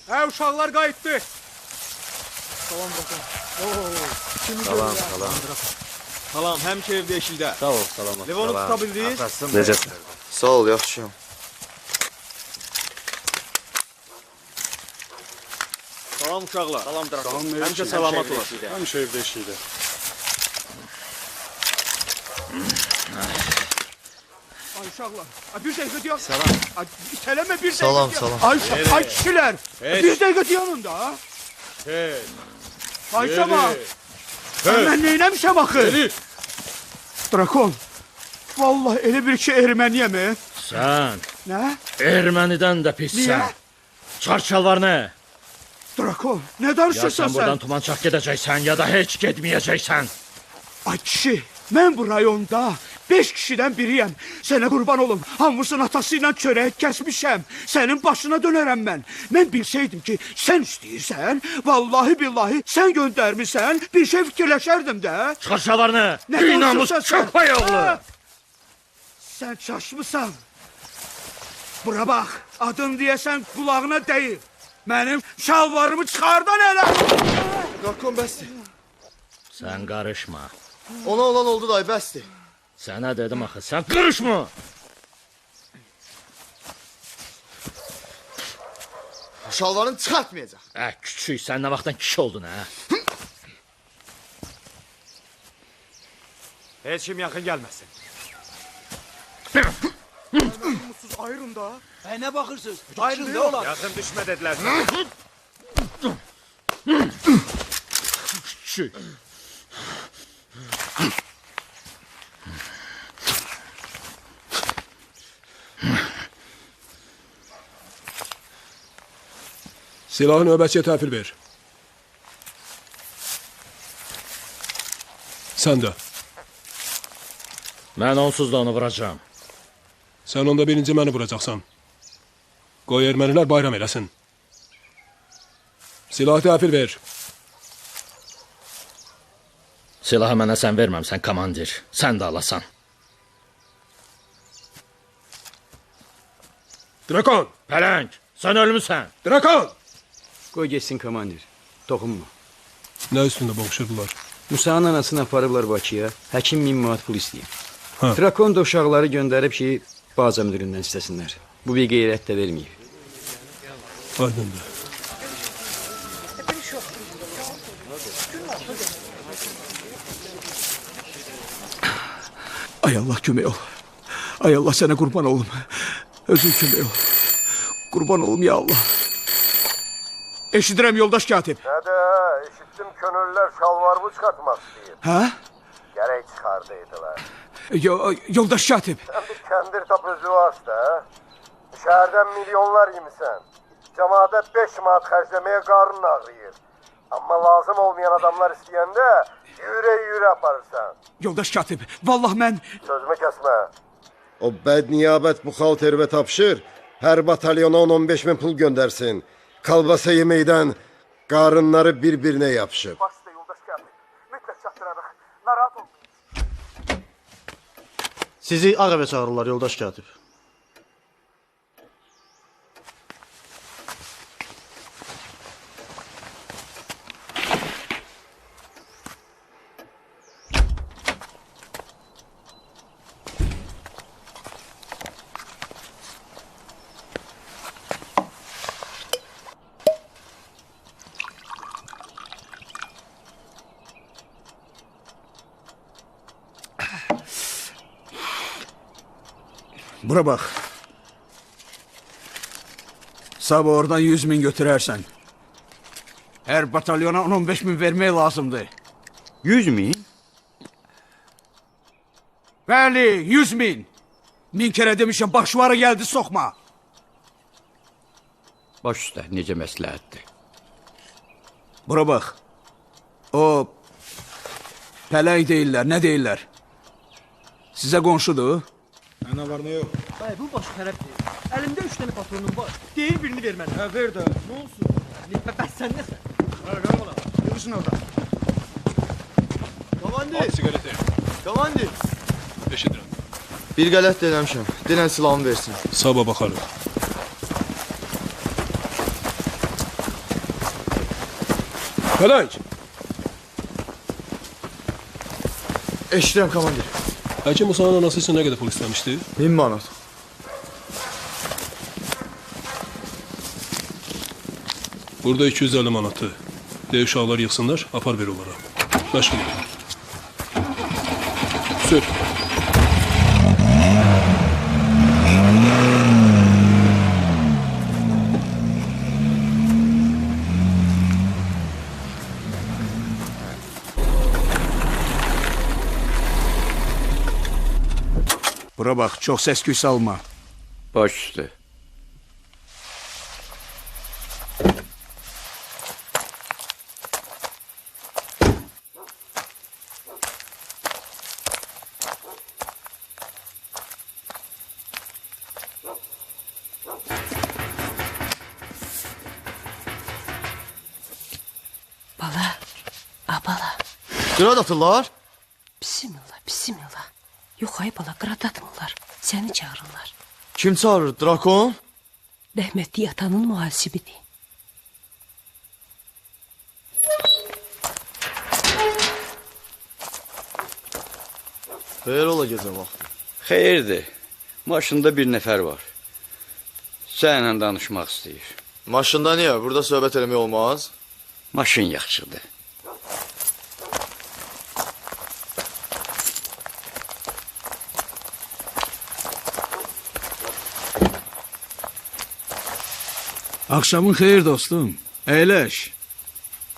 uşaqlar qayıtdı. Salam Drakan. Salam. Salam, həmişə evdə eşildə. Sağ ol, salamat. Levonu tuta bildiniz? Necəsin? Sağ ol, yaxşıyam. Salam uşaqlar. Salam Drakan. Həmişə salamat olar. Həmişə evdə işləyir. Ay uşaqlar, bir dəqiqə deyək. Salam. İtələmə bir dəqiqə. Salam, salam. Ay kişilər, bir dəqiqə deyənin da. Ay Şama, mən neynəmişəm axı? Drakon, vallahi elə bir ki erməniyəm. Sən Nə? ermənidən də Niyə? pissən. Çarçalvar nə? Drakon, nə Ya danışırsan sən buradan sən? tumançaq gedəcəksən ya da heç getməyəcəksən. Ay kişi, mən bu rayonda 5 kişidən biriyəm. Sənə qurban olum, hamısının atası ilə çörək kəsmişəm. Sənin başına dönərəm mən. Mən bilsəydim ki, sən istəyirsən, vallahi billahi sən göndərmirsən, bir şey fikirləşərdim də. Çarçalvar nə? Nə Düynamız danışırsan sən? köpək oğlu. Ha? Sən çaşmısan. Bura bax, adın deyəsən qulağına deyil. Mənim şalvarımı çıxardan elə. Drakon bəsdir. Sən qarışma. Ona olan oldu dayı, bəsdir. Sənə dedim axı, sən qarışma. Şalvarını çıxartmayacaq. Küçük, sən nə vaxtdan kişi oldun, hə? Heç kim yaxın gəlməsin. Ayrın da. Nə baxırsınız? Ayrın nə olar? Yaxın düşmə dedilər. Küçük. Silahı növbətçiyə təhvil ver. Sən də. Mən onsuz da onu vuracağım. Sən onda birinci məni vuracaqsan. Qoy ermənilər bayram eləsin. Silahı təhvil ver. Silahı mənə sən verməmsən, komandir. Sən də alasan. Drakon! Pələng, sən ölmüsən. Drakon! Qoy geçsin komandir. Toxunma. Nə üstündə boğuşurdular? Musa'nın anasını aparıblar Bakıya. Həkim 1000 manat pul istəyir. Ha. Drakon da uşaqları göndərib ki, baza müdüründən istəsinlər. Bu bir qeyrət də verməyib. Aydındır. Ay Allah kömək ol. Ay Allah sənə qurban olum. Özün kömək ol. Qurban olum ya Allah. Eşidirəm yoldaş katib. Nədə, eşitdim könüllülər şalvarımı çıxartmaq istəyir. Hə? Gərək çıxardıydılar. Yoldaş katib. Sən bir kəndir tap özü varsa, şəhərdən milyonlar yemisən. Cəmaata 5 manat xərcləməyə qarnın ağrıyır. Amma lazım olmayan adamlar istəyəndə yüyürə aparırsan. Yoldaş katib, vallahi mən... Sözümü kəsmə. O bədniyabət buxalterivə tapşır, hər batalyona 10-15 min pul göndərsin. Kalbasa yeməkdən qarınları bir-birinə yapışıb. Başda yoldaş katib, mütləq çatdırarıq. Narahat olmayın. Sizi ağ evə çağırırlar, yoldaş katib. Bura bax. Sabah oradan 100 min götürərsən. Hər batalyona 10-15 min vermək lazımdır. 100 min? Bəli, 100 min. 1000 kərə demişəm, başvarı gəldi soxma. Baş üstə, necə məsləhətdir. Bura bax. O pələng deyirlər, nə deyirlər? Sizə qonşudur? Nə var, nə yox? Dayı bu başı tərəf deyir. Əlimdə 3 dənə patronum var. Deyir birini ver mənə. Hə, ver də. Nə olsun? Bəs sən nəsən? Hə, qalma da. Yürüsün orada. Komandir, Sigareti. komandir. Eşidirəm. Bir qələt də eləmişəm. Denən silahımı versin. Sabah baxarıq. Felek! Eşidirəm komandir. Həkim Musa'nın anası üçün nə qədər pul istəmişdi? 1000 manat. Burada 250 manatı. De uşaqlar yıxsınlar, apar ver onlara. Məşğul edin. Sür. Bura bax, çox səs-küy salma. Baş üstə. Bala, abala. Qırad atırlar. Bismillah, bismillah. Yox ay bala, qıradatmırlar. Səni çağırırlar. Kim çağırır? Drakon? Rəhmətli atanın mühasibidir. Xeyr ola gecə vaxtı. Xeyirdir. Maşında bir nəfər var. Sənlə danışmaq istəyir. Maşında niyə? Burada söhbət eləmək olmaz. Maşın yaxşıdır. Axşamın xeyir dostum. Əyləş.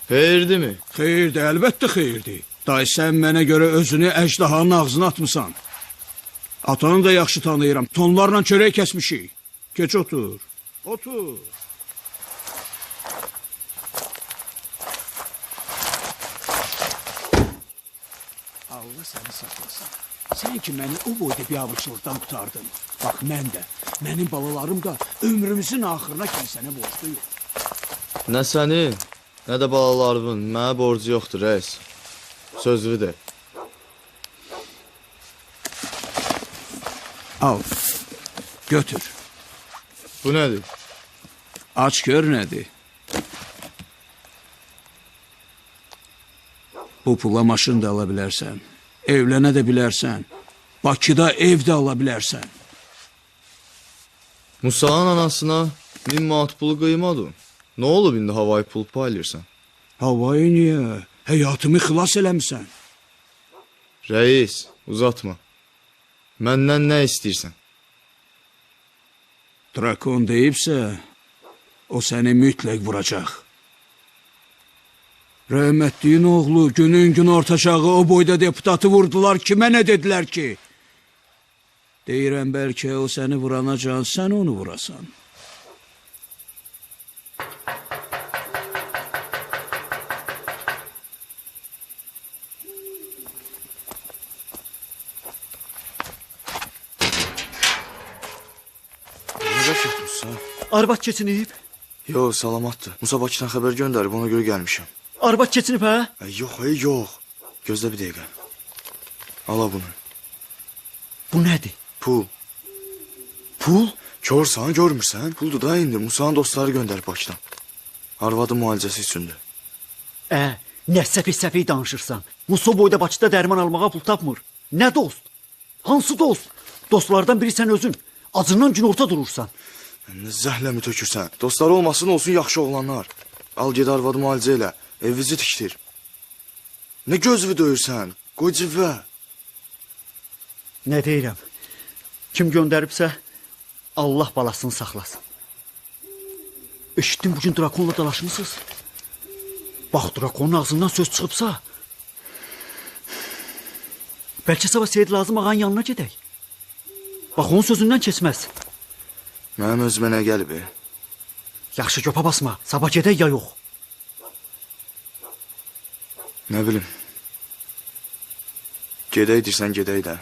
Xeyirdir mi? Xeyirdir, əlbəttə xeyirdir. Day sən mənə görə özünü əjdahanın ağzına atmısan. Atanı da yaxşı tanıyıram. Tonlarla çörək kəsmişik. Geç otur. Otur. Allah səni saxlasın. Sən ki məni o boyda biabırçılıqdan qurtardın. Bax mən də, mənim balalarım da ömrümüzün axırına kimi sənə borcluyuq. Nə sənin, nə də balalarımın mənə borcu yoxdur, rəis. Sözlü de. Al, götür. Bu nədir? Aç gör nədir. Bu pula maşın da ala bilərsən, evlənə də bilərsən, Bakıda ev də ala bilərsən. Musa'nın anasına 1000 manat pulu qıymadın. Nə olub indi havayı pul paylayırsan? Havayı niyə? Həyatımı xilas eləmisən. Rəis, uzatma. Məndən nə istəyirsən? Drakon deyibsə, o səni mütləq vuracaq. Rəhmətliyin oğlu günün gün ortaçağı o boyda deputatı vurdular, kimə nə dedilər ki? Deyirəm, bəlkə o səni vuranacan, sən onu vurasan. Necə getmişsən? Arbat keçinib. Yox, salamatdır. Musa Bakıdan xəbər göndərib, ona görə gəlmişəm. Arbat keçinib hə? Yox. Gözlə bir dəqiqə. Ala bunu. Bu nədir? Pul. Pul? Körsən, görmürsən? Puldur da indi. Musa'nın dostları göndərib Bakıdan. Arvadın müalicəsi üçündür. Nə səfi danışırsan? Musa boyda Bakıda dərman almağa pul tapmır. Nə dost? Hansı dost? Dostlardan biri sən özün. Acından günorta durursan. Nə zəhləmi tökürsən? Dostları olmasın, olsun yaxşı oğlanlar. Al ged arvadı müalicə elə. Evizi tikdir. Nə gözvü döyürsən? Qoy civvə. Nə deyirəm? Kim göndəribsə Allah balasını saxlasın. Eşitdim bugün drakonla dalaşmısınız. Bax drakonun ağzından söz çıxıbsa. Bəlkə sabah Seyid Lazım ağanın yanına gedək. Bax onun sözündən keçməz. Mənim özümə nə gəlib? Yaxşı köpə basma. Sabah gedək ya yox. Nə bilim. Gedək deyirsən, gedək də.